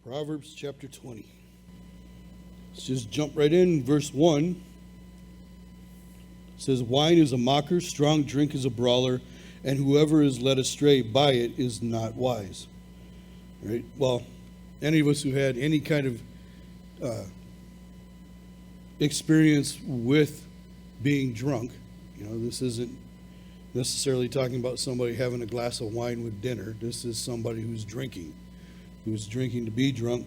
Proverbs chapter 20. Let's just jump right in. Verse 1 says, wine is a mocker, strong drink is a brawler, and whoever is led astray by it is not wise. Right? Well, any of us who had any kind of experience with being drunk, this isn't necessarily talking about somebody having a glass of wine with dinner. This is somebody who's drinking to be drunk.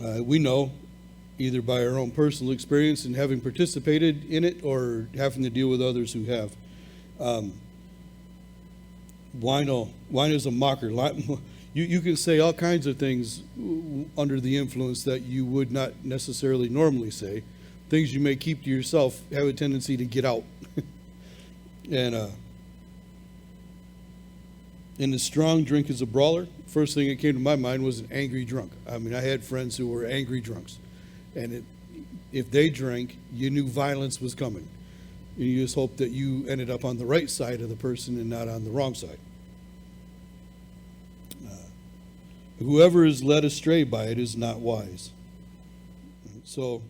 We know, either by our own personal experience and having participated in it or having to deal with others who have. Wine is a mocker. You can say all kinds of things under the influence that you would not necessarily normally say. Things you may keep to yourself have a tendency to get out. And the strong drink is a brawler. First thing that came to my mind was an angry drunk. I mean, I had friends who were angry drunks. And if they drank, you knew violence was coming. And you just hoped that you ended up on the right side of the person and not on the wrong side. Whoever is led astray by it is not wise. So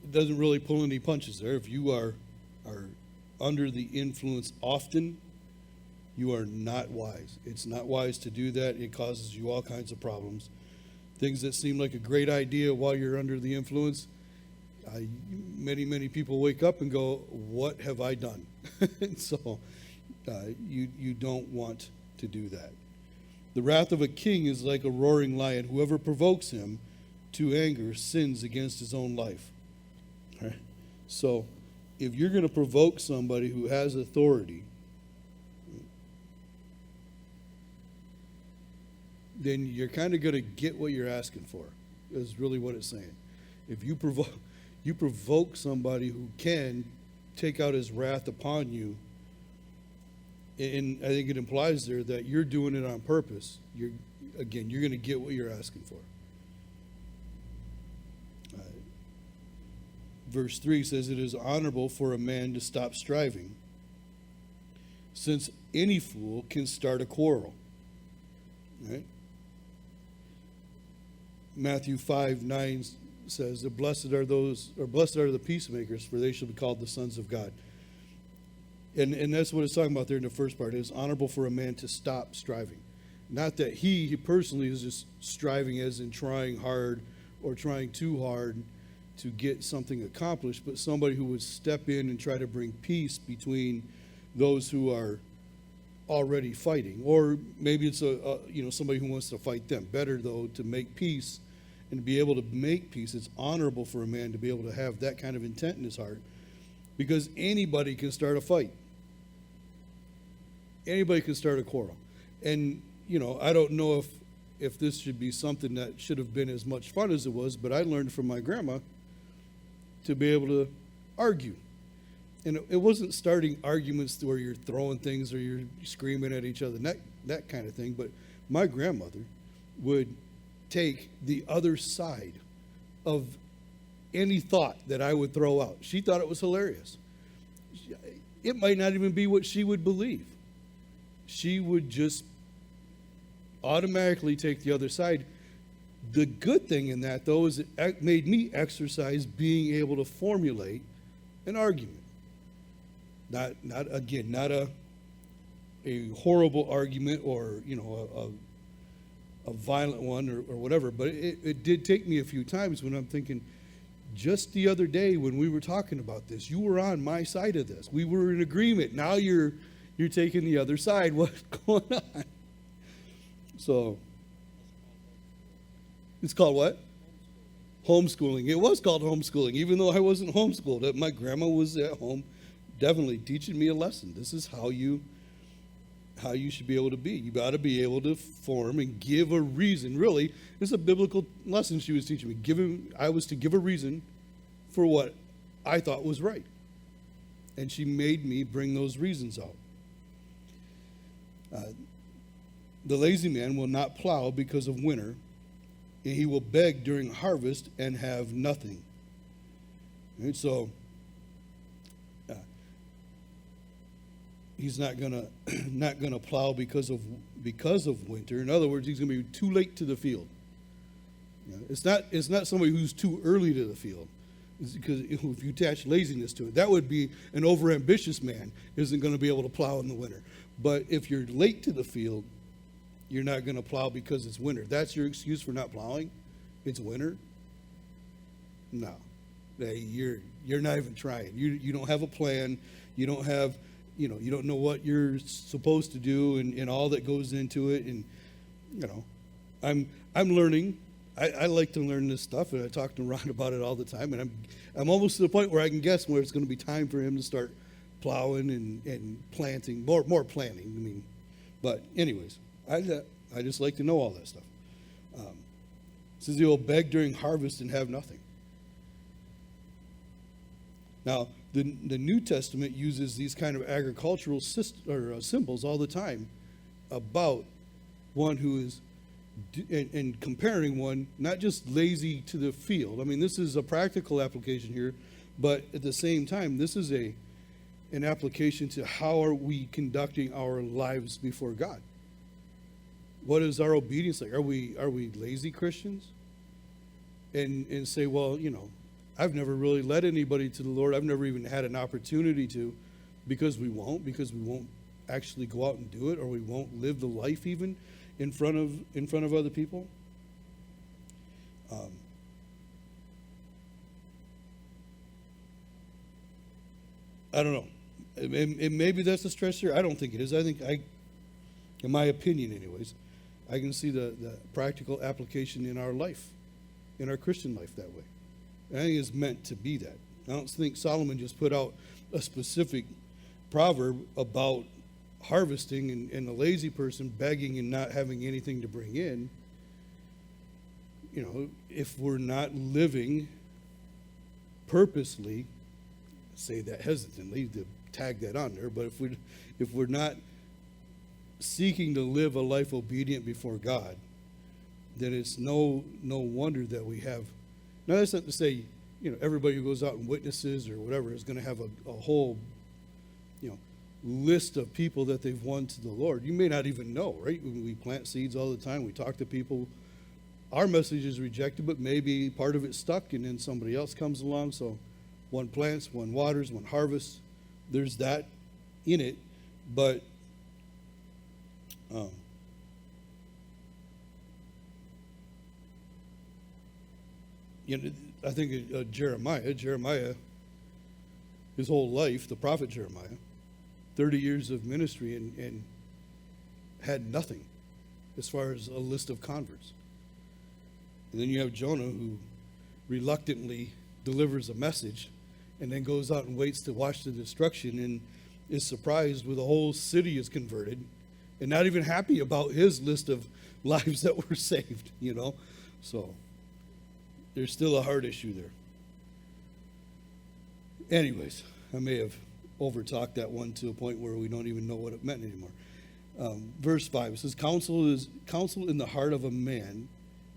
it doesn't really pull any punches there. If you are under the influence often, you are not wise. It's not wise to do that. It causes you all kinds of problems. Things that seem like a great idea while you're under the influence, many people wake up and go, what have I done? And so you don't want to do that. The wrath of a king is like a roaring lion. Whoever provokes him to anger sins against his own life. Right? So if you're going to provoke somebody who has authority, then you're kind of going to get what you're asking for, is really what it's saying. If you provoke somebody who can take out his wrath upon you, and I think it implies there that you're doing it on purpose, you're going to get what you're asking for. Verse 3 says, it is honorable for a man to stop striving, since any fool can start a quarrel. Right? Matthew 5:9 says, blessed are the peacemakers, for they shall be called the sons of God. And that's what it's talking about there in the first part. It is honorable for a man to stop striving. Not that he personally is just striving as in trying hard or trying too hard to get something accomplished, but somebody who would step in and try to bring peace between those who are already fighting. Or maybe it's somebody who wants to fight them. Better, though, to make peace and to be able to make peace. It's honorable for a man to be able to have that kind of intent in his heart, because anybody can start a fight. Anybody can start a quarrel. And, I don't know if this should be something that should have been as much fun as it was, but I learned from my grandma to be able to argue. And it wasn't starting arguments where you're throwing things or you're screaming at each other, that kind of thing. But my grandmother would take the other side of any thought that I would throw out. She thought it was hilarious. It might not even be what she would believe. She would just automatically take the other side. The good thing in that, though, is it made me exercise being able to formulate an argument. Not a horrible argument or, a violent one or whatever. But it did take me a few times when I'm thinking, just the other day when we were talking about this, you were on my side of this. We were in agreement. Now you're taking the other side. What's going on? So it's called what? Homeschooling. It was called homeschooling, even though I wasn't homeschooled. My grandma was at home definitely teaching me a lesson. This is how you should be able to be. You got to be able to form and give a reason. Really, it's a biblical lesson she was teaching me. I was to give a reason for what I thought was right. And she made me bring those reasons out. The lazy man will not plow because of winter, and he will beg during harvest and have nothing. And so he's not gonna not gonna plow because of winter. In other words, he's gonna be too late to the field. You know, it's not somebody who's too early to the field. It's because if you attach laziness to it, that would be an overambitious man isn't going to be able to plow in the winter. But if you're late to the field, you're not going to plow because it's winter. That's your excuse for not plowing? It's winter? No. Hey, you're not even trying. You don't have a plan. You don't have, you don't know what you're supposed to do and all that goes into it. And I'm learning. I like to learn this stuff, and I talk to Ron about it all the time. And I'm almost to the point where I can guess where it's going to be time for him to start plowing and planting, more planting. I mean, but anyways, I just like to know all that stuff. It says he will beg during harvest and have nothing. Now, the New Testament uses these kind of agricultural symbols all the time about one who is, and comparing one, not just lazy to the field. I mean, this is a practical application here, but at the same time, this is an application to how are we conducting our lives before God. What is our obedience like? Are we lazy Christians? And say, well, I've never really led anybody to the Lord. I've never even had an opportunity to, because we won't actually go out and do it, or we won't live the life even in front of other people. I don't know. And maybe that's a stretch here. I don't think it is. I think in my opinion anyways, I can see the practical application in our life, in our Christian life that way. I think it's meant to be that. I don't think Solomon just put out a specific proverb about harvesting and a lazy person begging and not having anything to bring in. If we're not living purposely, say that hesitantly to tag that on there, but if we're not seeking to live a life obedient before God, then it's no wonder that we have. Now that's not to say everybody who goes out and witnesses or whatever is going to have a whole list of people that they've won to the Lord. You may not even know, right? We plant seeds all the time. We talk to people. Our message is rejected, but maybe part of it stuck, and then somebody else comes along. So one plants, one waters, one harvests. There's that in it, but I think Jeremiah, his whole life, the prophet Jeremiah, 30 years of ministry and had nothing as far as a list of converts. And then you have Jonah, who reluctantly delivers a message and then goes out and waits to watch the destruction and is surprised when the whole city is converted and not even happy about his list of lives that were saved, So there's still a heart issue there. Anyways, I may have overtalked that one to a point where we don't even know what it meant anymore. Verse 5, it says, counsel in the heart of a man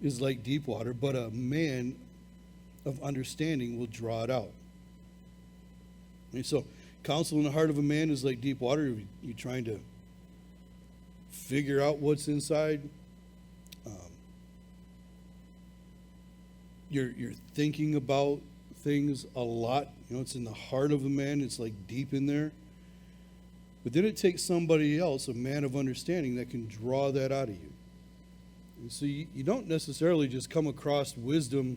is like deep water, but a man of understanding will draw it out. And so, counsel in the heart of a man is like deep water. You're trying to figure out what's inside. You're thinking about things a lot. It's in the heart of a man. It's like deep in there. But then it takes somebody else, a man of understanding, that can draw that out of you. And so you don't necessarily just come across wisdom,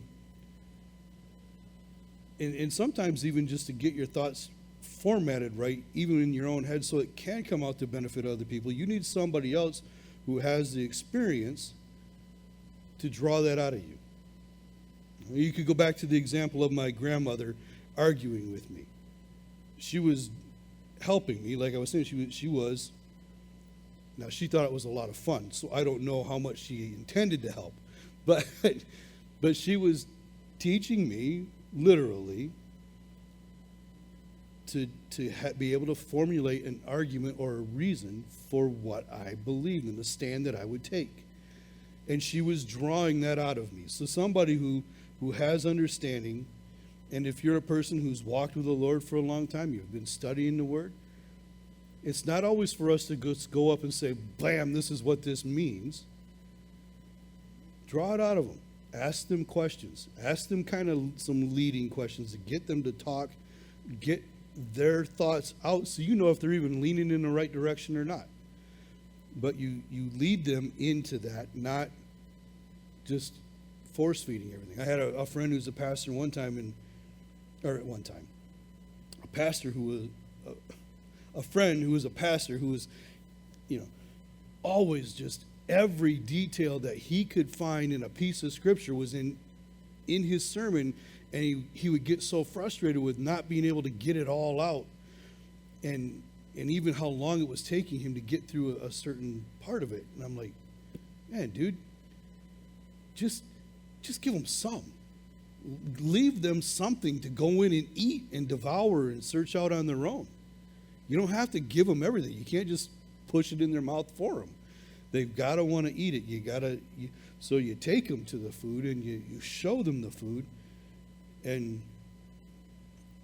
and sometimes even just to get your thoughts formatted right, even in your own head, so it can come out to benefit other people. You need somebody else who has the experience to draw that out of you. You could go back to the example of my grandmother arguing with me. She was helping me, like I was saying, she was. Now, she thought it was a lot of fun, so I don't know how much she intended to help. But she was teaching me, literally, to be able to formulate an argument or a reason for what I believed in, the stand that I would take. And she was drawing that out of me. So somebody who has understanding, and if you're a person who's walked with the Lord for a long time, you've been studying the Word, It's not always for us to go up and say, bam, this is what this means. Draw it out of them. Ask them questions. Ask them kind of some leading questions to get them to talk, get their thoughts out so you know if they're even leaning in the right direction or not. But you lead them into that, not just force feeding everything. I had a friend who's a pastor a pastor who was a friend who was a pastor who was, always just every detail that he could find in a piece of scripture was in his sermon, and he would get so frustrated with not being able to get it all out, and even how long it was taking him to get through a certain part of it. And I'm like, man, dude, just give them some. Leave them something to go in and eat and devour and search out on their own. You don't have to give them everything. You can't just push it in their mouth for them. They've got to want to eat it. So you take them to the food and you show them the food, and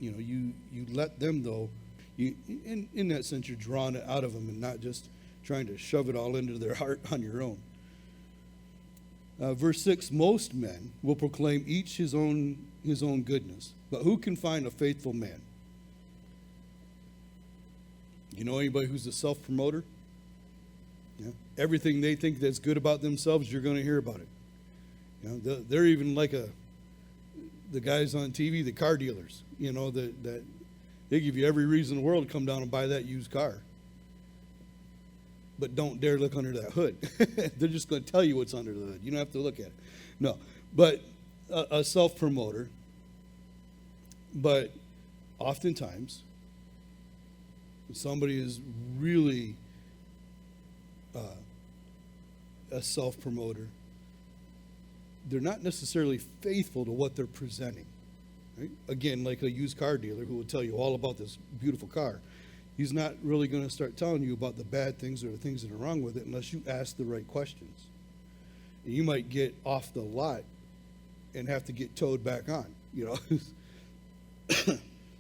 you let them, though. In that sense, you're drawing it out of them and not just trying to shove it all into their heart on your own. Verse 6, most men will proclaim each his own goodness, but who can find a faithful man? You know anybody who's a self-promoter? Yeah. Everything they think that's good about themselves, you're going to hear about it. They're even like the guys on TV, the car dealers, that they give you every reason in the world to come down and buy that used car. But don't dare look under that hood. They're just going to tell you what's under the hood. You don't have to look at it. No. But a self-promoter. But oftentimes, when somebody is really a self-promoter, they're not necessarily faithful to what they're presenting. Right? Again, like a used car dealer who will tell you all about this beautiful car. He's not really going to start telling you about the bad things or the things that are wrong with it unless you ask the right questions. And you might get off the lot and have to get towed back on,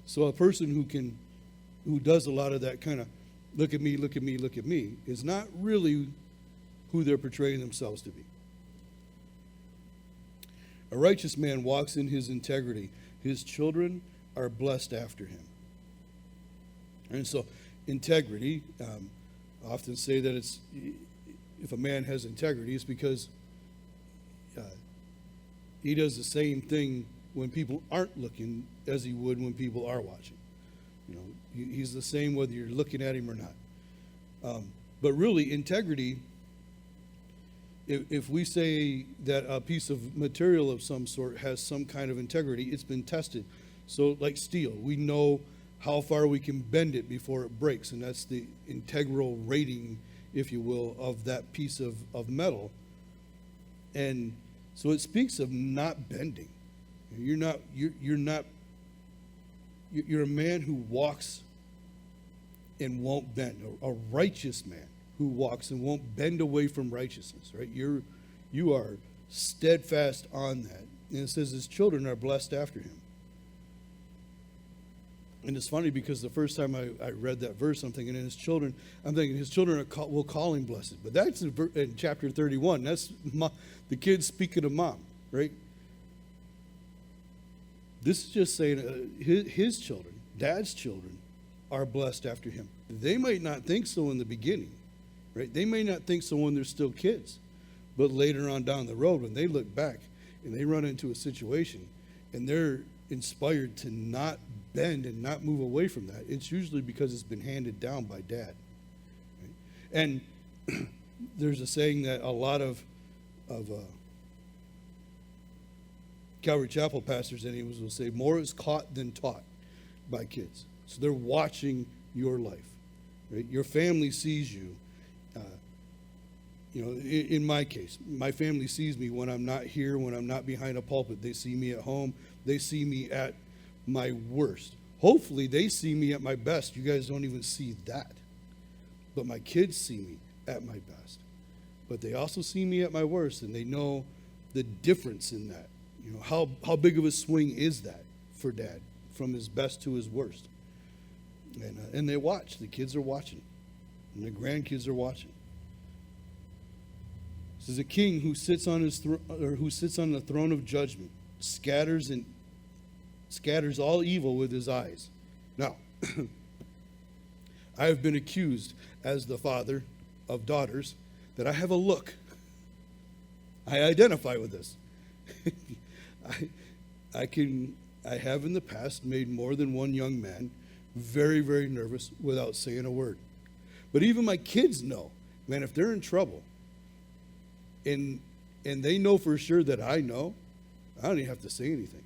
So a person who does a lot of that kind of look at me, look at me, look at me is not really who they're portraying themselves to be. A righteous man walks in his integrity. His children are blessed after him. And so integrity, I often say that if a man has integrity, it's because he does the same thing when people aren't looking as he would when people are watching. He's the same whether you're looking at him or not. But really, integrity, if we say that a piece of material of some sort has some kind of integrity, it's been tested. So like steel, we know how far we can bend it before it breaks, and that's the integral rating, if you will, of that piece of metal. And so it speaks of not bending. You're a man who walks and won't bend, a righteous man who walks and won't bend away from righteousness, right? You are steadfast on that. And it says his children are blessed after him. And it's funny because the first time I read that verse, I'm thinking his children will call him blessed. But that's in chapter 31. That's the kids speaking to mom, right? This is just saying his children, dad's children, are blessed after him. They might not think so in the beginning, right? They may not think so when they're still kids. But later on down the road, when they look back and they run into a situation and they're inspired to not bend and not move away from that, it's usually because it's been handed down by dad. Right? And there's a saying that a lot of Calvary Chapel pastors anyways will say, more is caught than taught by kids. So they're watching your life. Right? Your family sees you. In my case, my family sees me when I'm not here, when I'm not behind a pulpit. They see me at home. They see me at my worst. Hopefully they see me at my best. You guys don't even see that. But my kids see me at my best. But they also see me at my worst, and they know the difference in that. How big of a swing is that for dad from his best to his worst? And they watch. The kids are watching. And the grandkids are watching. This is a king who sits on who sits on the throne of judgment, scatters all evil with his eyes. Now, I have been accused as the father of daughters that I have a look. I identify with this. I have in the past made more than one young man very, very nervous without saying a word. But even my kids know, man, if they're in trouble and they know for sure that I know, I don't even have to say anything.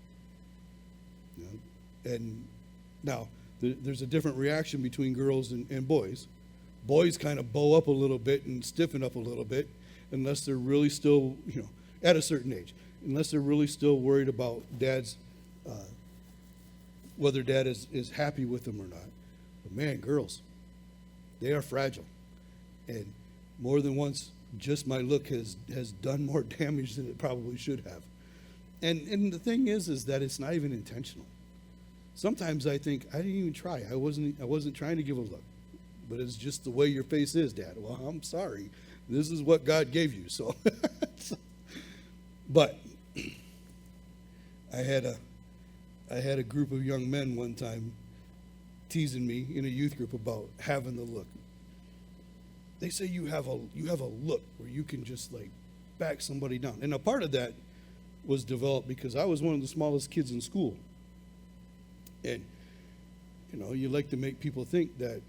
You know? And now, there's a different reaction between girls and boys. Boys kind of bow up a little bit and stiffen up a little bit unless they're really still, at a certain age, unless they're really still worried about dad's, whether dad is happy with them or not. But man, girls, they are fragile. And more than once, just my look has done more damage than it probably should have. And the thing is that it's not even intentional. Sometimes I think, I didn't even try. I wasn't trying to give a look. But it's just the way your face is, Dad. Well, I'm sorry. This is what God gave you. So, but I had a group of young men one time teasing me in a youth group about having the look. They say you have a look where you can just like back somebody down. And a part of that was developed because I was one of the smallest kids in school. And, you like to make people think that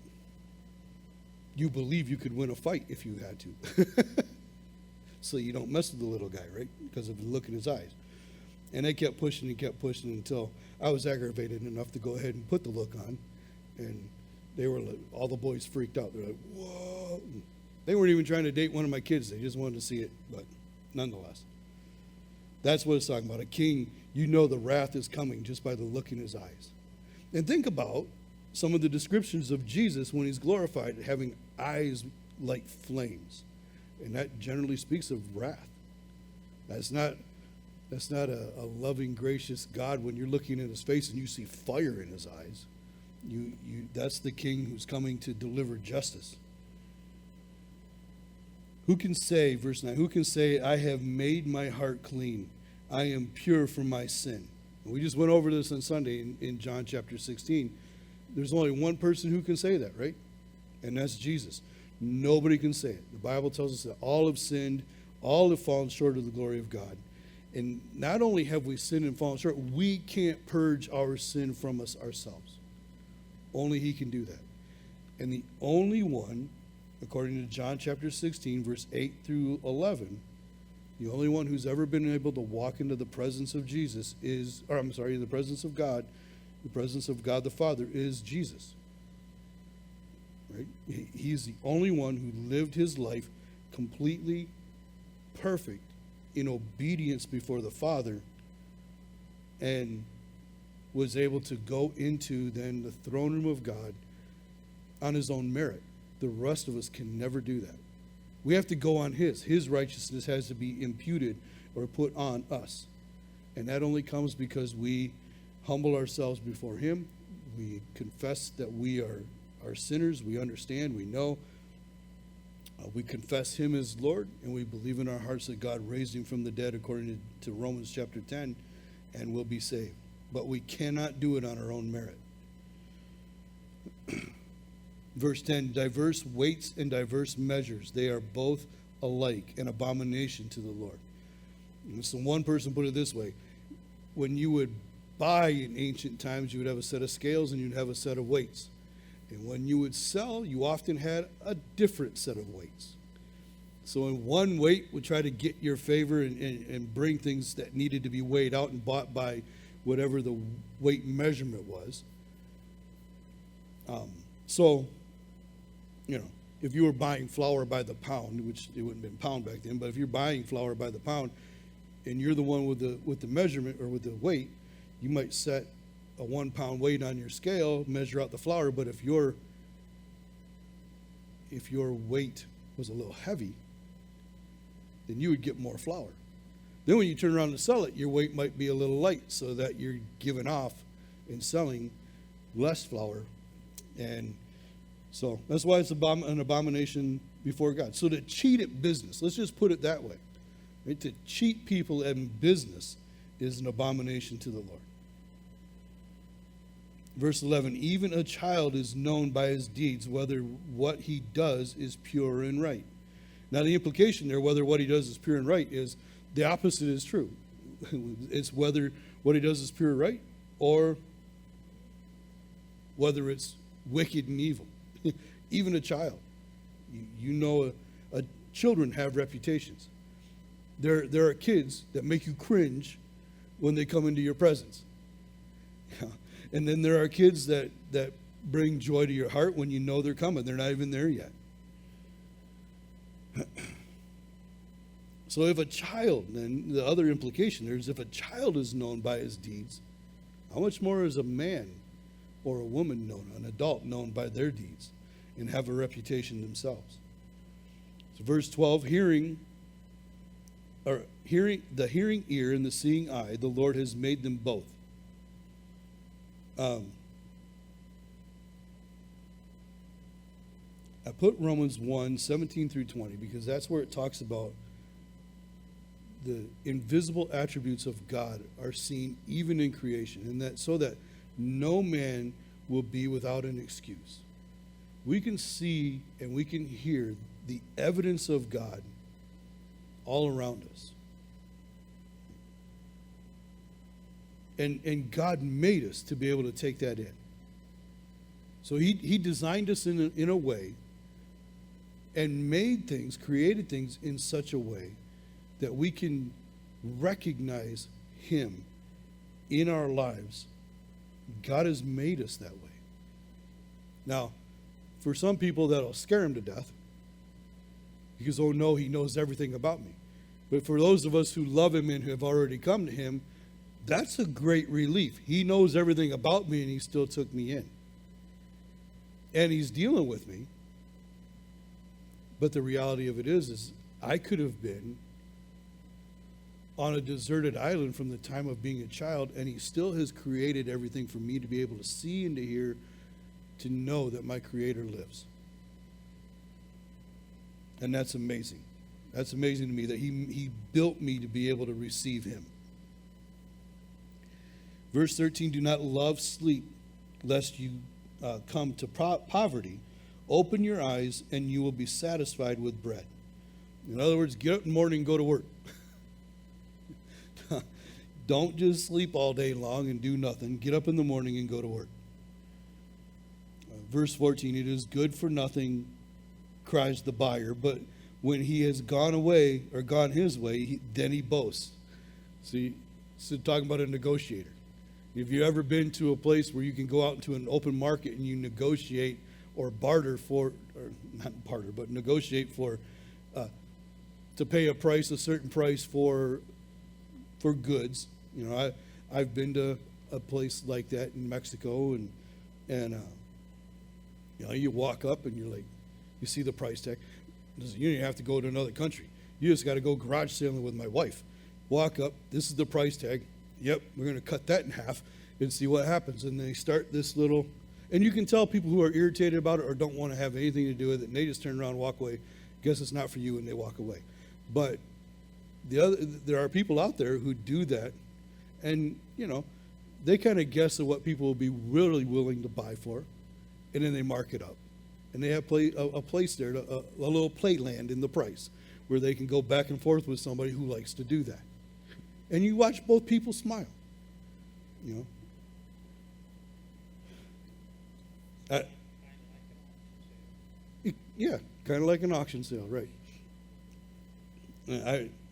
you believe you could win a fight if you had to. So you don't mess with the little guy, right? Because of the look in his eyes. And they kept pushing until I was aggravated enough to go ahead and put the look on. And they were like, all the boys freaked out. They're like, whoa. They weren't even trying to date one of my kids. They just wanted to see it. But nonetheless, that's what it's talking about. A king, the wrath is coming just by the look in his eyes. And think about some of the descriptions of Jesus when he's glorified, having eyes like flames. And that generally speaks of wrath. That's not a loving, gracious God when you're looking in his face and you see fire in his eyes. That's the king who's coming to deliver justice. Who can say, verse 9, who can say, I have made my heart clean. I am pure from my sin. And we just went over this on Sunday in John chapter 16. There's only one person who can say that, right? And that's Jesus. Nobody can say it. The Bible tells us that all have sinned, all have fallen short of the glory of God. And not only have we sinned and fallen short, we can't purge our sin from us ourselves. Only he can do that. And the only one, according to John chapter 16, verse 8 through 11, the only one who's ever been able to walk into the presence of Jesus in the presence of God, the presence of God the Father, is Jesus. Right? He's the only one who lived his life completely perfect in obedience before the Father and was able to go into then the throne room of God on his own merit. The rest of us can never do that. We have to go on his righteousness has to be imputed or put on us. And that only comes because we humble ourselves before him. We confess that we are sinners. We understand, we know. We confess him as Lord, and we believe in our hearts that God raised him from the dead according to Romans chapter 10, and we'll be saved. But we cannot do it on our own merit. Verse 10, diverse weights and diverse measures, they are both alike, an abomination to the Lord. And so one person put it this way: when you would buy in ancient times, you would have a set of scales and you'd have a set of weights. And when you would sell, you often had a different set of weights. So in one weight would try to get your favor and bring things that needed to be weighed out and bought by whatever the weight measurement was. So, if you were buying flour by the pound, which it wouldn't have been pound back then, but if you're buying flour by the pound and you're the one with the measurement or with the weight, you might set a 1 pound weight on your scale, measure out the flour, but if your weight was a little heavy, then you would get more flour. Then when you turn around to sell it, your weight might be a little light so that you're giving off and selling less flour And so that's why it's an abomination before God. So to cheat at business, let's just put it that way. Right? To cheat people in business is an abomination to the Lord. Verse 11, even a child is known by his deeds, whether what he does is pure and right. Now the implication there, whether what he does is pure and right, is the opposite is true. It's whether what he does is pure and right, or whether it's wicked and evil. Even a child. You know, children have reputations. There are kids that make you cringe when they come into your presence. And then there are kids that bring joy to your heart when you know they're coming. They're not even there yet. So if a child, then the other implication there is if a child is known by his deeds, how much more is a man or a woman known, an adult known by their deeds and have a reputation themselves? So verse 12, the hearing ear and the seeing eye, the Lord has made them both. I put Romans 1:17 through 20 because that's where it talks about the invisible attributes of God are seen even in creation, and that so that no man will be without an excuse. We can see and we can hear the evidence of God all around us. And God made us to be able to take that in. So he designed us in a way and made things, created things in such a way that we can recognize him in our lives. God has made us that way. Now, for some people, that'll scare him to death because, oh no, he knows everything about me. But for those of us who love him and who have already come to him, that's a great relief. He knows everything about me and he still took me in. And he's dealing with me. But the reality of it is I could have been on a deserted island from the time of being a child, and he still has created everything for me to be able to see and to hear, to know that my Creator lives. And that's amazing. That's amazing to me that he built me to be able to receive him. Verse 13, do not love sleep, lest you come to poverty. Open your eyes, and you will be satisfied with bread. In other words, get up in the morning and go to work. Don't just sleep all day long and do nothing. Get up in the morning and go to work. Verse 14, it is good for nothing, cries the buyer, but when he has gone away or gone his way, then he boasts. See, so talking about a negotiator. Have you ever been to a place where you can go out into an open market and you negotiate or barter for, or not barter, but negotiate for, to pay a certain price for goods? You know, I've been to a place like that in Mexico, and you know, you walk up and you're like, you see the price tag. You don't even have to go to another country. You just got to go garage sailing with my wife. Walk up, this is the price tag. Yep, we're going to cut that in half and see what happens. And they start this little, and you can tell people who are irritated about it or don't want to have anything to do with it, and they just turn around and walk away. Guess it's not for you, and they walk away. But there are people out there who do that, and, you know, they kind of guess at what people will be really willing to buy for, and then they mark it up. And they have a place there, a little playland in the price, where they can go back and forth with somebody who likes to do that. And you watch both people smile, you know. Yeah, kind of like an auction sale, right?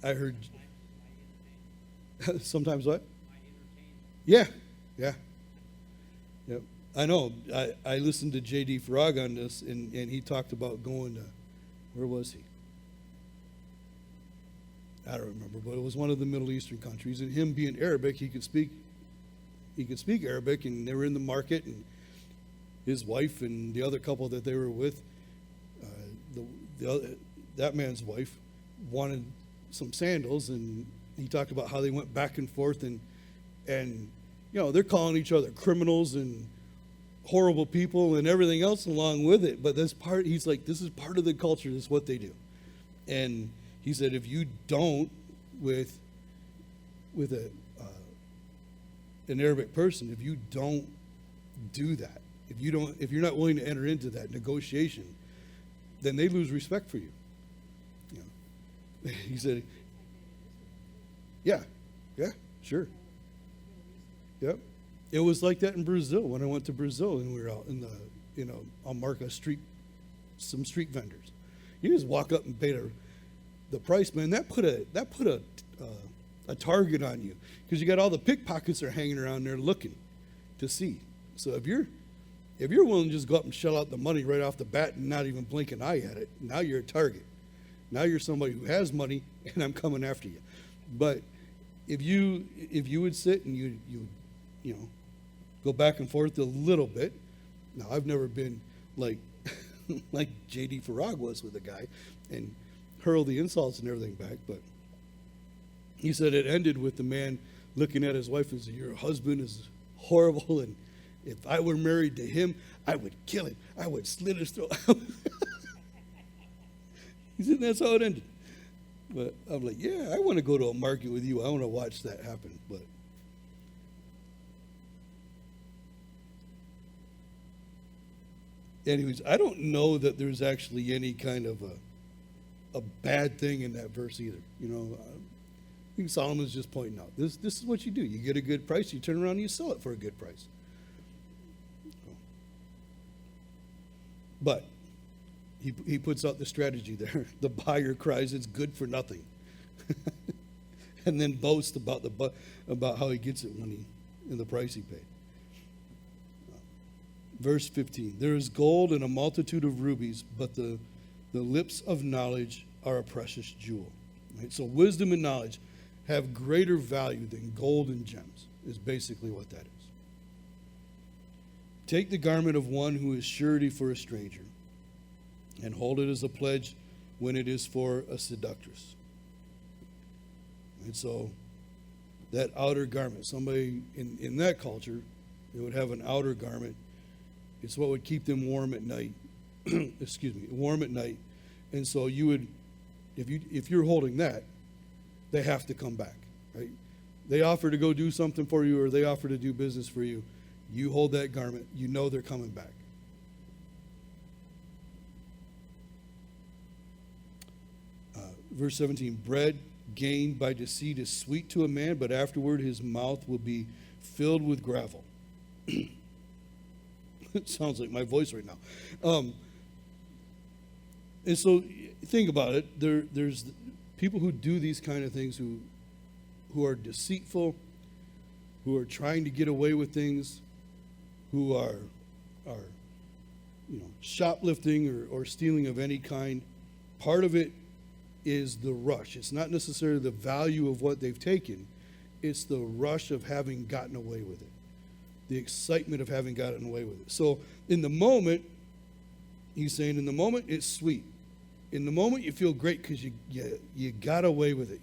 I heard sometimes what? Yeah. Yep. I know. I listened to J.D. Farag on this, and he talked about going to, where was he? I don't remember, but it was one of the Middle Eastern countries. And him being Arabic, he could speak Arabic, and they were in the market, and his wife and the other couple that they were with, that man's wife wanted some sandals, and he talked about how they went back and forth, and you know, they're calling each other criminals and horrible people and everything else along with it. But he's like, this is part of the culture. This is what they do. And he said, if you don't, with an Arabic person, if you don't do that, if you're not willing to enter into that negotiation, then they lose respect for you. He said, yeah, sure. Yep. It was like that in Brazil when I went to Brazil and we were out in the, on Marca Street, some street vendors. You just walk up and pay the price, man. That put a target on you because you got all the pickpockets are hanging around there looking to see. So if you're willing to just go up and shell out the money right off the bat and not even blink an eye at it, now you're a target. Now you're somebody who has money, and I'm coming after you. But if you would sit and you go back and forth a little bit. Now I've never been like like J.D. Farag was with a guy and hurl the insults and everything back, but he said it ended with the man looking at his wife and said, "Your husband is horrible, and if I were married to him, I would kill him. I would slit his throat." He said that's how it ended. But I'm like, yeah, I want to go to a market with you. I want to watch that happen. But anyways, I don't know that there's actually any kind of a bad thing in that verse either. I think Solomon's just pointing out this is what you do. You get a good price, you turn around and you sell it for a good price. But he puts out the strategy there. The buyer cries, "It's good for nothing," and then boasts about how he gets it in the price he paid. Verse 15: there is gold and a multitude of rubies, but the lips of knowledge are a precious jewel. Right? So wisdom and knowledge have greater value than gold and gems, is basically what that is. Take the garment of one who is surety for a stranger, and hold it as a pledge when it is for a seductress. And so that outer garment, somebody in that culture, they would have an outer garment. It's what would keep them warm at night. Warm at night. And so you would, if you're holding that, they have to come back, right? They offer to go do something for you, or they offer to do business for you. You hold that garment, you know they're coming back. Verse 17, bread gained by deceit is sweet to a man, but afterward his mouth will be filled with gravel. It sounds like my voice right now. And so think about it. There's people who do these kind of things who are deceitful, who are trying to get away with things, who are shoplifting or stealing of any kind. Part of it is the rush. It's not necessarily the value of what they've taken. It's the rush of having gotten away with it, the excitement of having gotten away with it. So in the moment, he's saying in the moment it's sweet. In the moment you feel great because you got away with it.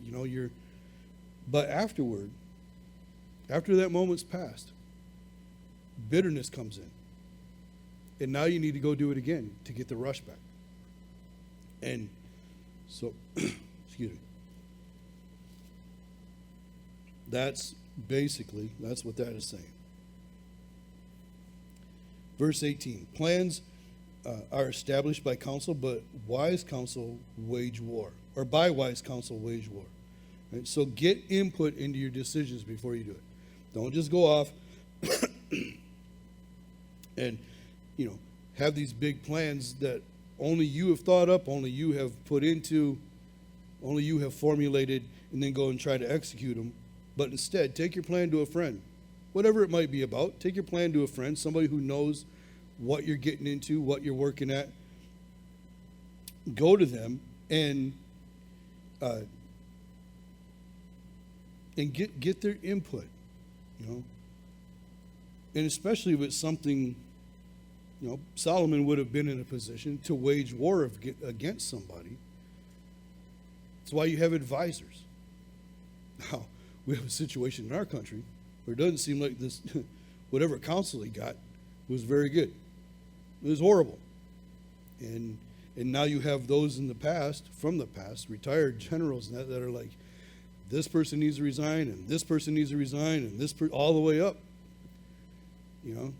But afterward, after that moment's passed, bitterness comes in. And now you need to go do it again to get the rush back. And so, excuse me. That's what that is saying. Verse 18, plans are established by counsel, but wise counsel wage war, or by wise counsel wage war. Right? So get input into your decisions before you do it. Don't just go off and, have these big plans that only you have thought up, only you have put into, only you have formulated, and then go and try to execute them. But instead, take your plan to a friend. Whatever it might be about, take your plan to a friend, somebody who knows what you're getting into, what you're working at. Go to them and get their input, And especially if it's something, Solomon would have been in a position to wage war against somebody. That's why you have advisors. Now, we have a situation in our country where it doesn't seem like this, whatever counsel he got, was very good. It was horrible. And now you have those in the past, from the past, retired generals that are like, this person needs to resign, and this person needs to resign, and all the way up. You know,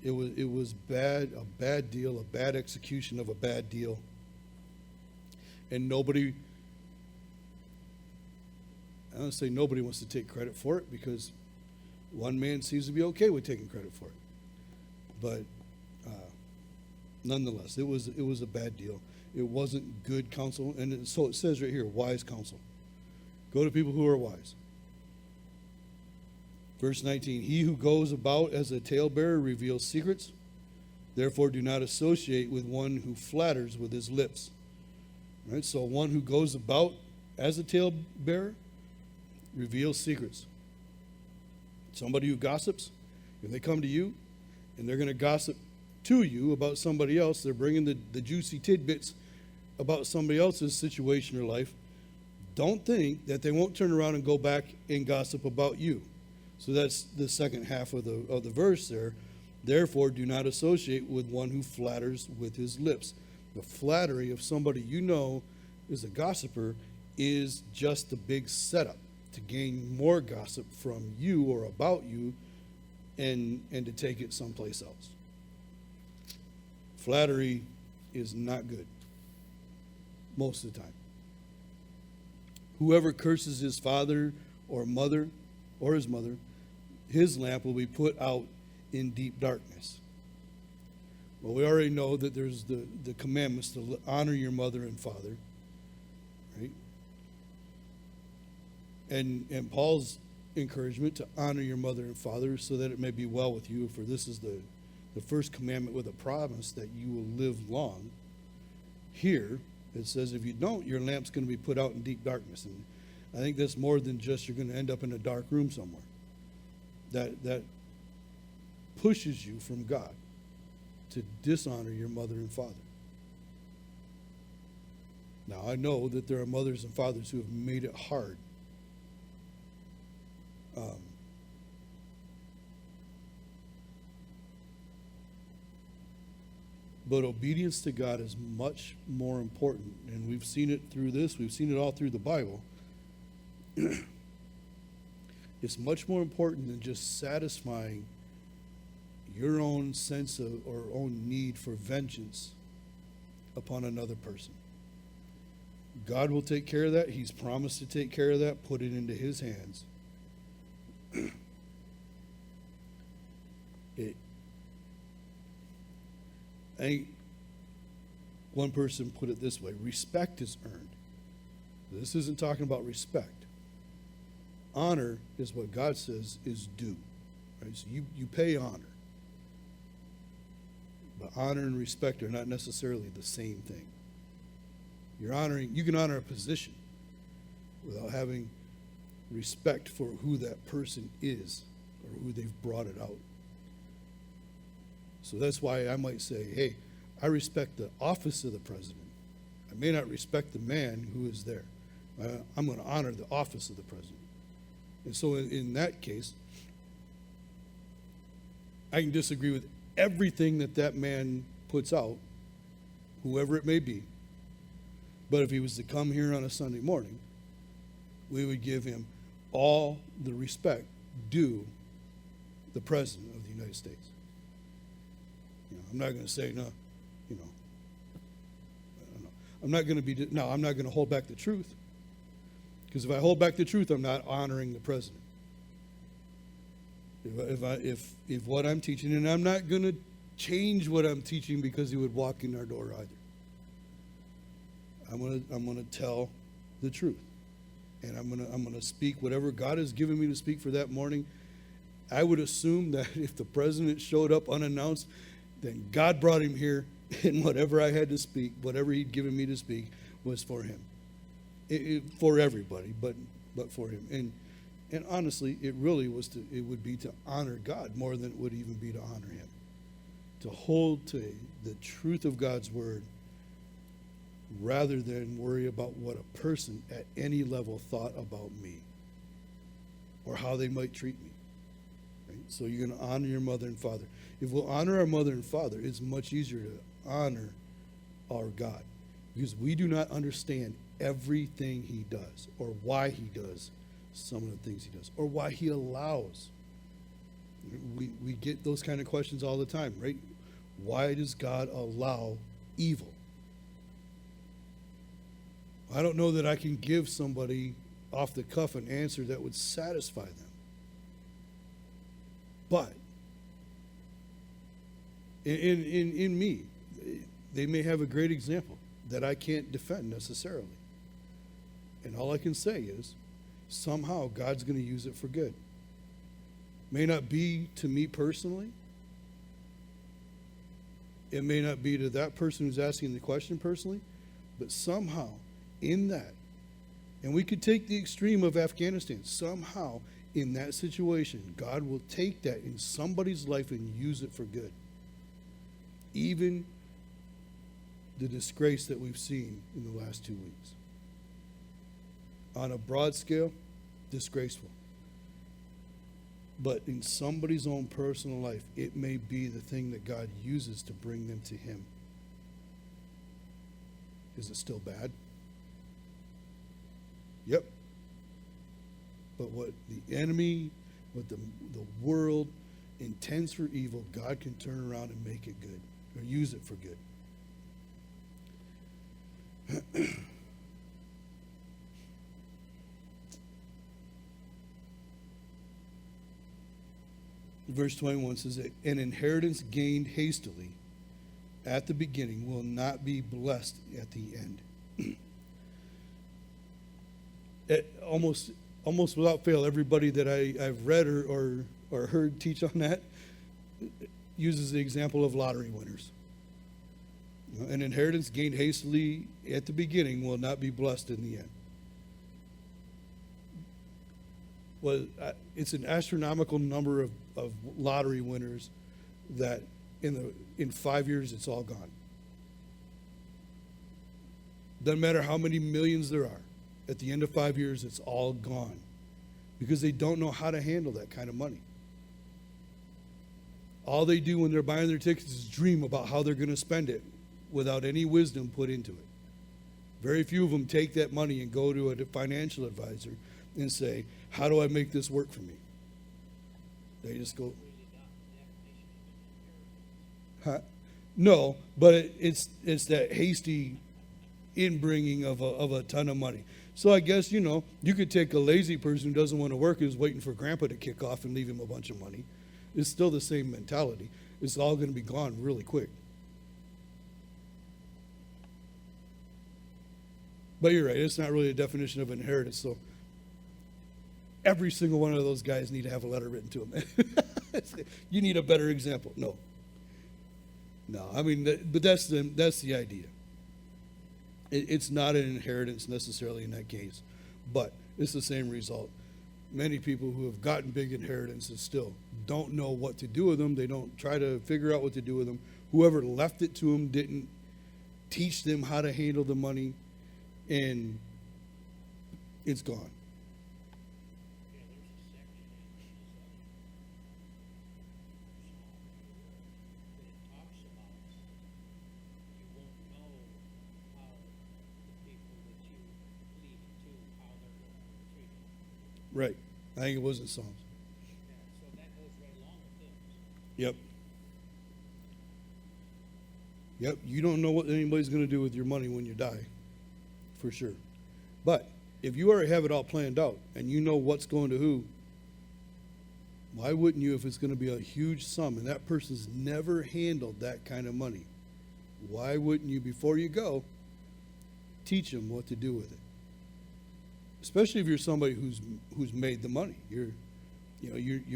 it was bad, a bad deal, a bad execution of a bad deal. And nobody, I don't say nobody wants to take credit for it, because one man seems to be okay with taking credit for it. But nonetheless, it was a bad deal. It wasn't good counsel, and so it says right here, wise counsel. Go to people who are wise. Verse 19, he who goes about as a talebearer reveals secrets. Therefore, do not associate with one who flatters with his lips. Right? So one who goes about as a talebearer reveals secrets. Somebody who gossips, if they come to you and they're going to gossip to you about somebody else, they're bringing the juicy tidbits about somebody else's situation or life, don't think that they won't turn around and go back and gossip about you. So that's the second half of the verse there. Therefore, do not associate with one who flatters with his lips. The flattery of somebody you know is a gossiper is just a big setup to gain more gossip from you or about you, and to take it someplace else. Flattery is not good most of the time. Whoever curses his father or mother or his mother, his lamp will be put out in deep darkness. Well, we already know that there's the commandments to honor your mother and father, right? And Paul's encouragement to honor your mother and father so that it may be well with you, for this is the first commandment with a promise that you will live long. Here, it says if you don't, your lamp's going to be put out in deep darkness. And I think that's more than just you're going to end up in a dark room somewhere. That pushes you from God to dishonor your mother and father. Now, I know that there are mothers and fathers who have made it hard. But obedience to God is much more important. And we've seen it through this. We've seen it all through the Bible. It's much more important than just satisfying your own sense of or own need for vengeance upon another person. God will take care of that. He's promised to take care of that. Put it into his hands. I think one person put it this way: respect is earned. This isn't talking about respect. Honor is what God says is due. Right? So you pay honor. But honor and respect are not necessarily the same thing. You can honor a position without having respect for who that person is or who they've brought it out. So that's why I might say, hey, I respect the office of the president. I may not respect the man who is there. I'm going to honor the office of the president. And so in that case, I can disagree with everything that man puts out, whoever it may be. But if he was to come here on a Sunday morning, we would give him all the respect due the President of the United States. I'm not going to say, no, I'm not going to hold back the truth. Because if I hold back the truth, I'm not honoring the president. If what I'm teaching, and I'm not going to change what I'm teaching because he would walk in our door either. I'm going to tell the truth, and I'm going to speak whatever God has given me to speak for that morning. I would assume that if the president showed up unannounced, then God brought him here, and whatever I had to speak, whatever he'd given me to speak, was for him. For everybody, but for him. And honestly, it would be to honor God more than it would even be to honor him. To hold to the truth of God's word rather than worry about what a person at any level thought about me or how they might treat me. Right? So you're going to honor your mother and father. If we'll honor our mother and father, it's much easier to honor our God, because we do not understand everything he does, or why he does some of the things he does, or why he allows. We get those kind of questions all the time, right? Why does God allow evil? I don't know that I can give somebody off the cuff an answer that would satisfy them. But in me, they may have a great example that I can't defend necessarily. And all I can say is, somehow God's going to use it for good. May not be to me personally. It may not be to that person who's asking the question personally, but somehow in that, and we could take the extreme of Afghanistan, somehow in that situation, God will take that in somebody's life and use it for good. Even the disgrace that we've seen in the last 2 weeks. On a broad scale, disgraceful. But in somebody's own personal life, it may be the thing that God uses to bring them to him. Is it still bad? Yep. But what the enemy, what the world intends for evil, God can turn around and make it good, or use it for good. Verse 21 says that an inheritance gained hastily at the beginning will not be blessed at the end. Almost without fail, everybody that I've read or heard teach on that uses the example of lottery winners. An inheritance gained hastily at the beginning will not be blessed in the end. Well, it's an astronomical number of lottery winners that in 5 years it's all gone. Doesn't matter how many millions there are. At the end of 5 years, it's all gone because they don't know how to handle that kind of money. All they do when they're buying their tickets is dream about how they're going to spend it without any wisdom put into it. Very few of them take that money and go to a financial advisor and say, how do I make this work for me? They just go, huh? No, but it's that hasty inbringing of a ton of money. So I guess, you could take a lazy person who doesn't want to work, who's waiting for grandpa to kick off and leave him a bunch of money. It's still the same mentality. It's all going to be gone really quick. But you're right, it's not really a definition of inheritance. So every single one of those guys need to have a letter written to them. You need a better example. No, I mean, but that's the idea. It's not an inheritance necessarily in that case, but it's the same result. Many people who have gotten big inheritances still don't know what to do with them. They don't try to figure out what to do with them. Whoever left it to them didn't teach them how to handle the money, and it's gone. Right. I think it was in Psalms. Yeah, so that goes right along with this. Yep. You don't know what anybody's going to do with your money when you die, for sure. But if you already have it all planned out and you know what's going to who, why wouldn't you, if it's going to be a huge sum and that person's never handled that kind of money, why wouldn't you, before you go, teach them what to do with it? Especially if you're somebody who's made the money. You're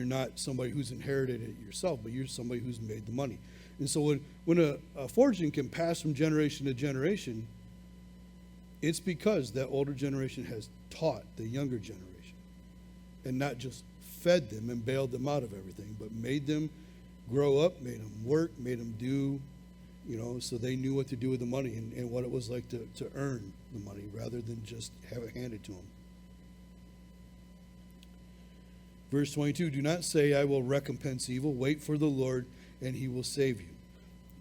not somebody who's inherited it yourself, but you're somebody who's made the money. And so when a fortune can pass from generation to generation, it's because that older generation has taught the younger generation and not just fed them and bailed them out of everything, but made them grow up, made them work, made them do, so they knew what to do with the money and what it was like to earn the money rather than just have it handed to them. Verse 22, do not say, I will recompense evil. Wait for the Lord, and he will save you.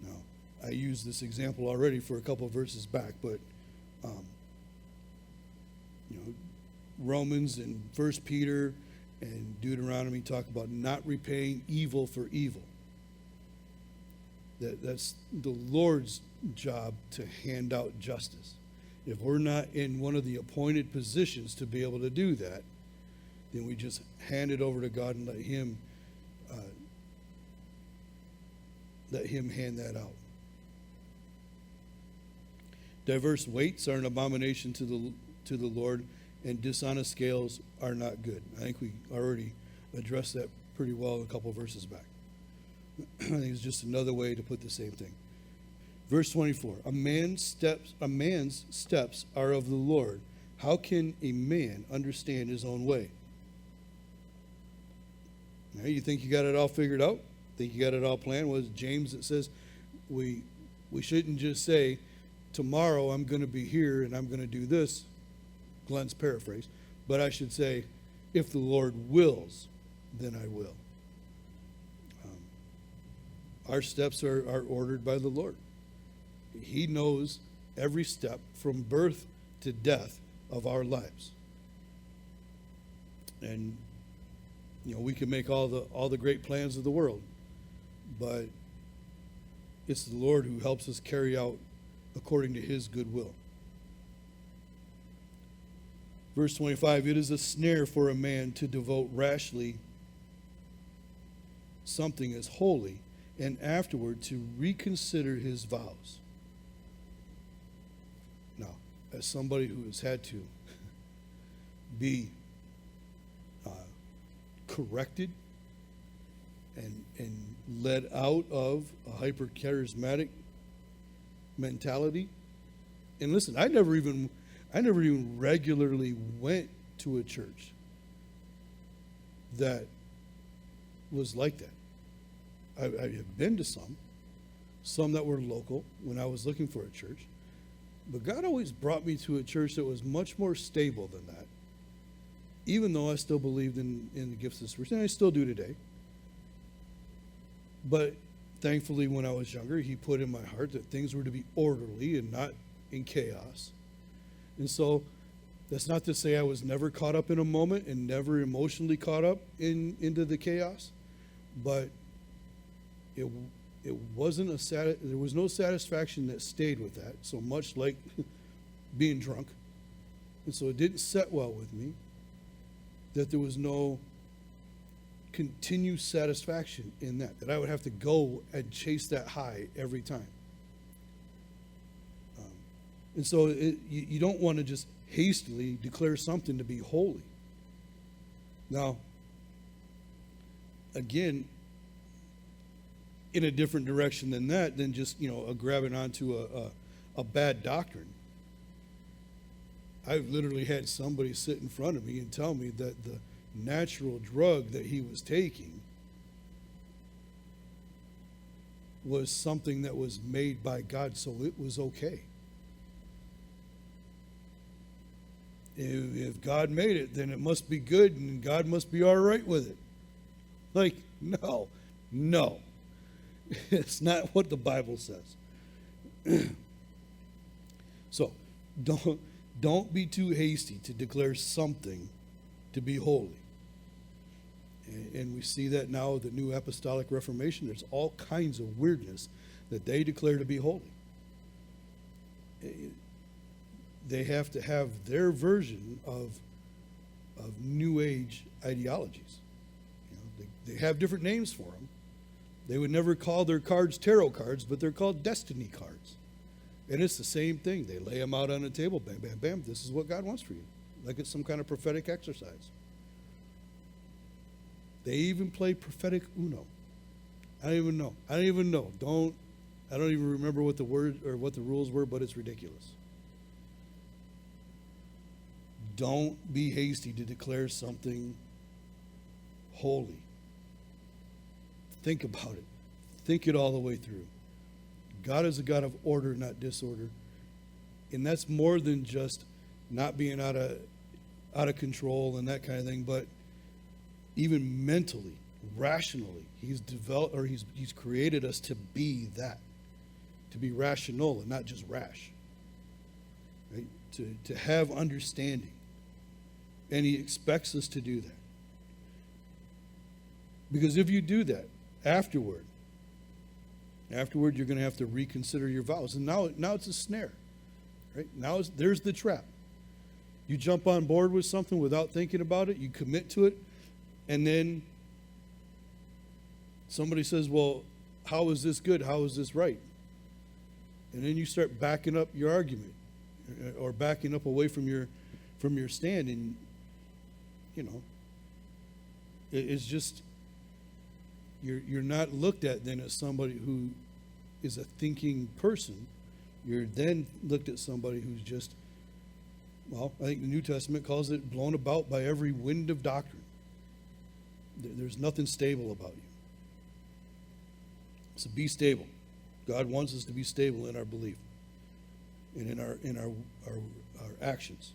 Now, I used this example already for a couple of verses back, but Romans and 1 Peter and Deuteronomy talk about not repaying evil for evil. That's the Lord's job to hand out justice. If we're not in one of the appointed positions to be able to do that, then we just hand it over to God and let Him hand that out. Diverse weights are an abomination to the Lord, and dishonest scales are not good. I think we already addressed that pretty well a couple verses back. I think it's just another way to put the same thing. Verse 24, a man's steps are of the Lord. How can a man understand his own way? Now, you think you got it all figured out? Think you got it all planned? Was James that says we shouldn't just say, tomorrow I'm going to be here and I'm going to do this, Glenn's paraphrase, but I should say, if the Lord wills, then I will. Our steps are ordered by the Lord. He knows every step from birth to death of our lives. And we can make all the great plans of the world, but it's the Lord who helps us carry out according to His good will. Verse 25, it is a snare for a man to devote rashly something as holy, and afterward to reconsider his vows. Now, as somebody who has had to be corrected and led out of a hyper-charismatic mentality, and listen, I never even regularly went to a church that was like that. I have been to some that were local when I was looking for a church, but God always brought me to a church that was much more stable than that, even though I still believed in the gifts of the Spirit, and I still do today. But thankfully, when I was younger, He put in my heart that things were to be orderly and not in chaos. And so that's not to say I was never caught up in a moment and never emotionally caught up into the chaos, but it wasn't there was no satisfaction that stayed with that, so much like being drunk. And so it didn't set well with me that there was no continued satisfaction in that I would have to go and chase that high every time. And so you don't want to just hastily declare something to be holy. Now, again, in a different direction than that, than just grabbing onto a bad doctrine. I've literally had somebody sit in front of me and tell me that the natural drug that he was taking was something that was made by God, so it was okay. If God made it, then it must be good and God must be all right with it. Like, no. It's not what the Bible says. So, don't be too hasty to declare something to be holy. And we see that now with the New Apostolic Reformation. There's all kinds of weirdness that they declare to be holy. They have to have their version of New Age ideologies. They have different names for them. They would never call their cards tarot cards, but they're called destiny cards. And it's the same thing. They lay them out on a table, bam, bam, bam. This is what God wants for you. Like it's some kind of prophetic exercise. They even play prophetic Uno. I don't even know. I don't even remember what the word or what the rules were, but it's ridiculous. Don't be hasty to declare something holy. Think about it. Think it all the way through. God is a God of order, not disorder. And that's more than just not being out of control and that kind of thing, but even mentally, rationally, he's developed, or he's created us to be that, to be rational and not just rash, right? To have understanding, and he expects us to do that. Because if you do that, afterward, you're going to have to reconsider your vows, and now it's a snare, right? Now there's the trap. You jump on board with something without thinking about it, you commit to it, and then somebody says, well, how is this good? How is this right? And then you start backing up your argument, or backing up away from your stand, and it's just you're not looked at then as somebody who is a thinking person. You're then looked at somebody who's just, well, I think the New Testament calls it blown about by every wind of doctrine. There's nothing stable about you. So be stable. God wants us to be stable in our belief and in our actions.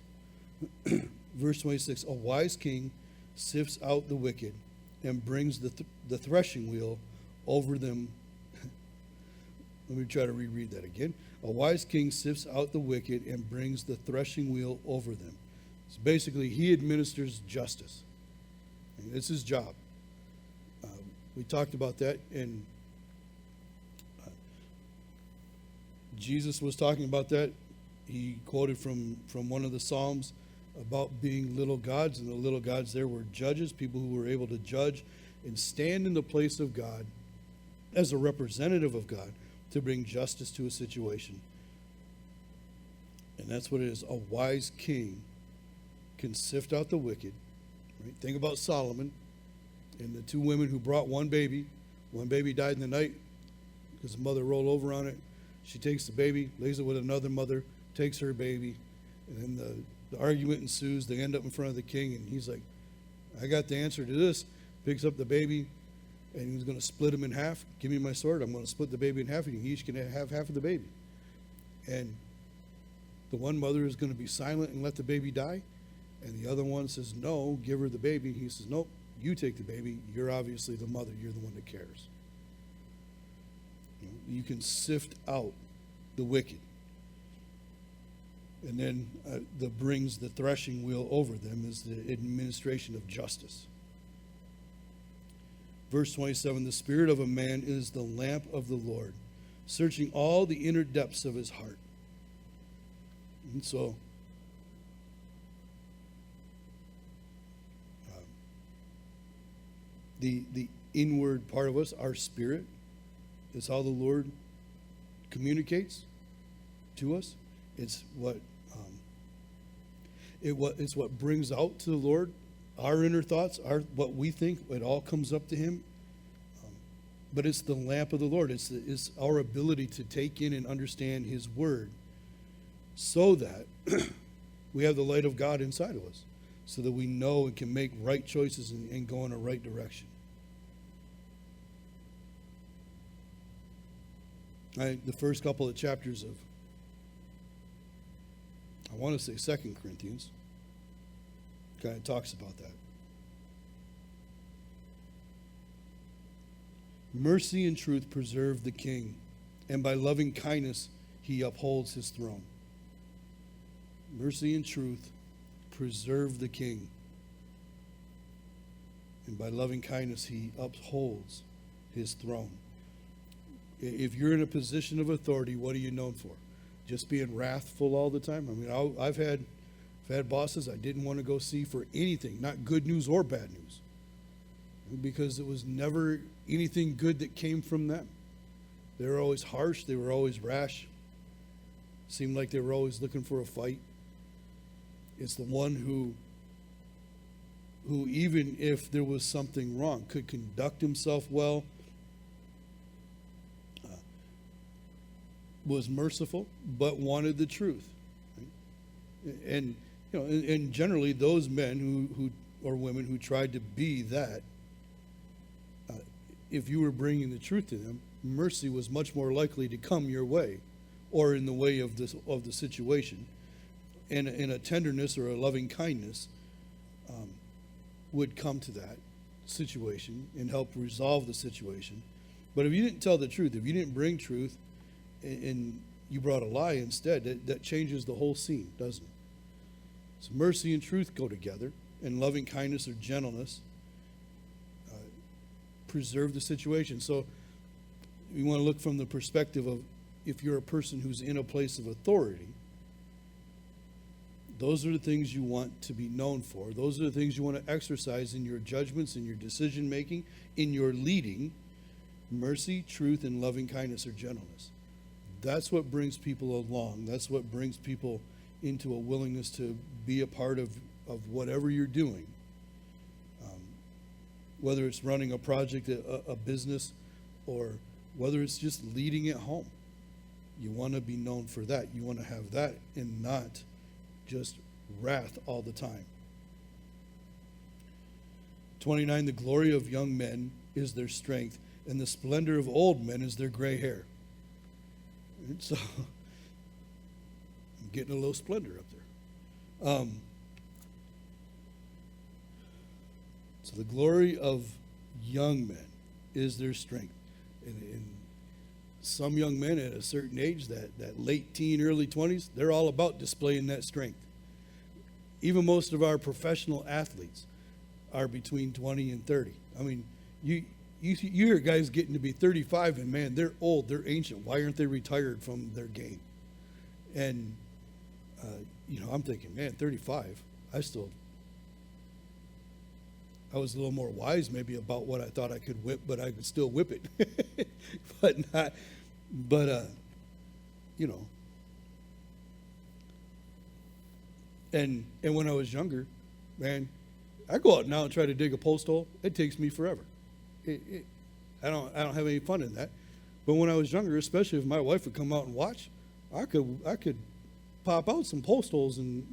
Verse 26, a wise king sifts out the wicked and brings the threshing wheel over them. Let me try to reread that again. A wise king sifts out the wicked and brings the threshing wheel over them. So basically, he administers justice. And it's his job. We talked about that, and Jesus was talking about that. He quoted from one of the Psalms about being little gods, and the little gods there were judges, people who were able to judge and stand in the place of God as a representative of God to bring justice to a situation. And that's what it is. A wise king can sift out the wicked. Right? Think about Solomon and the two women who brought one baby. One baby died in the night because the mother rolled over on it. She takes the baby, lays it with another mother, takes her baby, and then the argument ensues. They end up in front of the king, and he's like, I got the answer to this. Picks up the baby, and he's going to split him in half. Give me my sword. I'm going to split the baby in half, and you each can have half of the baby. And the one mother is going to be silent and let the baby die, and the other one says, no, give her the baby. He says, nope, you take the baby. You're obviously the mother. You're the one that cares. You can sift out the wicked. And then brings the threshing wheel over them is the administration of justice. Verse 27, the spirit of a man is the lamp of the Lord, searching all the inner depths of his heart. And so, the inward part of us, our spirit, is how the Lord communicates to us. It's what it's what brings out to the Lord our inner thoughts, what we think. It all comes up to Him. But it's the lamp of the Lord. It's our ability to take in and understand His Word, so that we have the light of God inside of us, so that we know and can make right choices and go in a right direction. The first couple of chapters of, I want to say 2 Corinthians, kind of talks about that. Mercy and truth preserve the king, and by loving kindness he upholds his throne. Mercy and truth preserve the king, and by loving kindness he upholds his throne. If you're in a position of authority, what are you known for? Just being wrathful all the time? I mean, I've had bosses I didn't want to go see for anything, not good news or bad news, because it was never anything good that came from them. They were always harsh. They were always rash. Seemed like they were always looking for a fight. It's the one who even if there was something wrong, could conduct himself well, was merciful, but wanted the truth. Right? And generally those men who or women who tried to be that, if you were bringing the truth to them, mercy was much more likely to come your way, or in the way of the situation, and a tenderness or a loving kindness would come to that, situation and help resolve the situation. But if you didn't tell the truth, if you didn't bring truth and you brought a lie instead, that changes the whole scene, doesn't it? So mercy and truth go together, and loving kindness or gentleness preserve the situation. So we want to look from the perspective of, if you're a person who's in a place of authority, those are the things you want to be known for. Those are the things you want to exercise in your judgments, in your decision making, in your leading. Mercy, truth, and loving kindness or gentleness. That's what brings people along. That's what brings people into a willingness to be a part of whatever you're doing. Whether it's running a project, a business, or whether it's just leading at home. You want to be known for that. You want to have that and not just wrath all the time. 29, the glory of young men is their strength, and the splendor of old men is their gray hair. And so, I'm getting a little splendor up there. So the glory of young men is their strength. And some young men at a certain age, that late teen, early 20s, they're all about displaying that strength. Even most of our professional athletes are between 20 and 30. I mean, you hear guys getting to be 35 and, man, they're old, they're ancient. Why aren't they retired from their game? And, I'm thinking, man, 35, I was a little more wise maybe about what I thought I could whip, but I could still whip it. And when I was younger, man, I go out now and try to dig a post hole. It takes me forever. I don't have any fun in that. But when I was younger, especially if my wife would come out and watch, I could pop out some post holes, and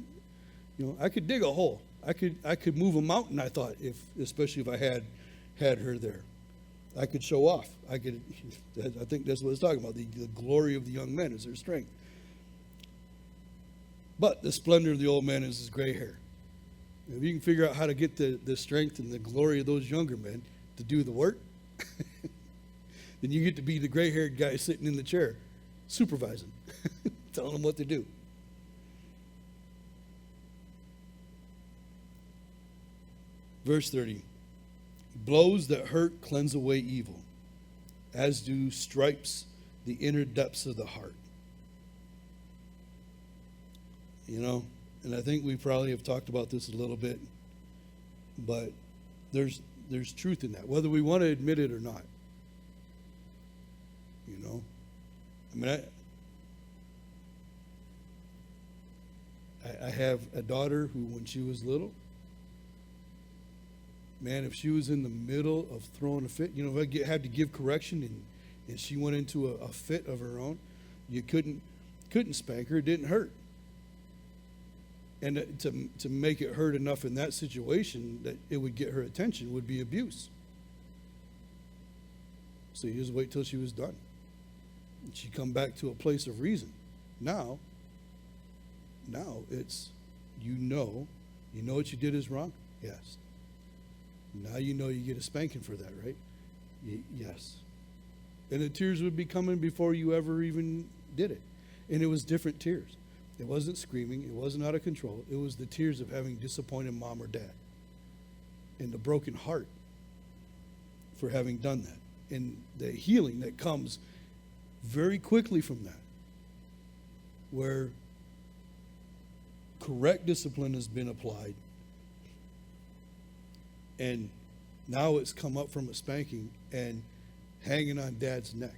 I could dig a hole. I could move a mountain, I thought, especially if I had her there. I could show off. I think that's what it's talking about. The glory of the young men is their strength. But the splendor of the old man is his gray hair. If you can figure out how to get the strength and the glory of those younger men to do the work, then you get to be the gray-haired guy sitting in the chair, supervising, telling them what to do. Verse 30, blows that hurt cleanse away evil, as do stripes the inner depths of the heart. And I think we probably have talked about this a little bit, but there's truth in that, whether we want to admit it or not. I have a daughter who, when she was little, man, if she was in the middle of throwing a fit, if I had to give correction and she went into a fit of her own, you couldn't spank her. It didn't hurt. And to make it hurt enough in that situation that it would get her attention would be abuse. So you just wait till she was done. And she'd come back to a place of reason. Now it's, you know what you did is wrong? Yes. Now you get a spanking for that, right? Yes. And the tears would be coming before you ever even did it. And it was different tears. It wasn't screaming. It wasn't out of control. It was the tears of having disappointed mom or dad. And the broken heart for having done that. And the healing that comes very quickly from that. Where correct discipline has been applied. And now it's come up from a spanking and hanging on dad's neck.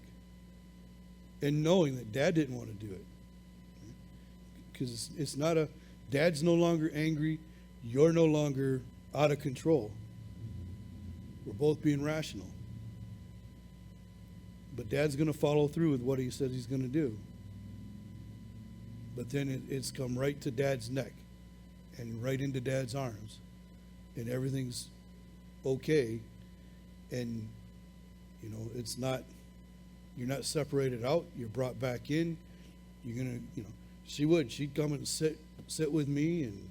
And knowing that dad didn't want to do it. Because it's not dad's no longer angry, you're no longer out of control. We're both being rational. But dad's going to follow through with what he says he's going to do. But then it's come right to dad's neck and right into dad's arms. And everything's okay. And, it's not, you're not separated out. You're brought back in. You're going to, she'd come and sit with me and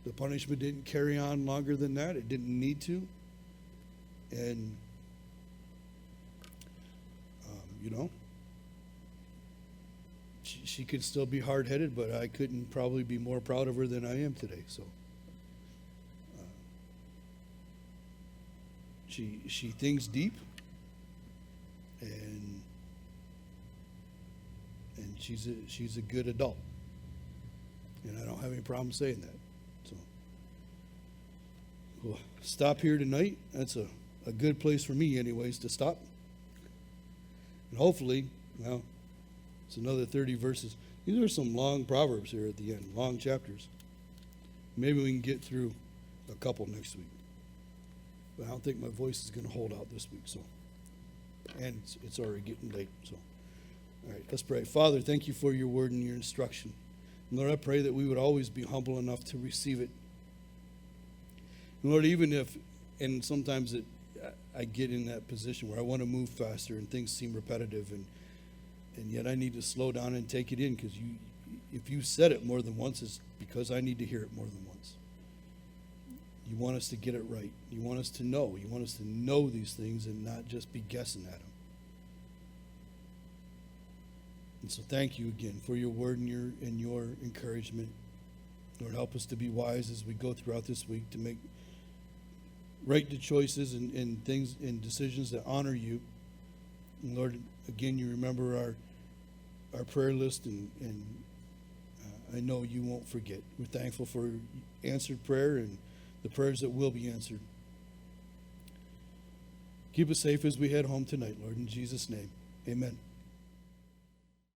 The punishment didn't carry on longer than that. It didn't need to. And, you know, she could still be hard-headed, but I couldn't probably be more proud of her than I am today. So she thinks deep, and she's a good adult, and I don't have any problem saying that. So we'll stop here tonight. That's a good place for me, anyways, to stop. And hopefully, well, it's another 30 verses. These are some long Proverbs here at the end, long chapters. Maybe we can get through a couple next week. But I don't think my voice is going to hold out this week. So, and it's already getting late. So, all right, let's pray. Father, thank you for your word and your instruction. And Lord, I pray that we would always be humble enough to receive it. And Lord, even if, and sometimes I get in that position where I want to move faster and things seem repetitive, and yet I need to slow down and take it in, because if you said it more than once, it's because I need to hear it more than once. You want us to get it right. You want us to know. You want us to know these things and not just be guessing at them. And so thank you again for your word and your encouragement. Lord, help us to be wise as we go throughout this week, to make right choices and things and decisions that honor you. And Lord, again, you remember our prayer list, and I know you won't forget. We're thankful for answered prayer and the prayers that will be answered. Keep us safe as we head home tonight, Lord, in Jesus' name. Amen.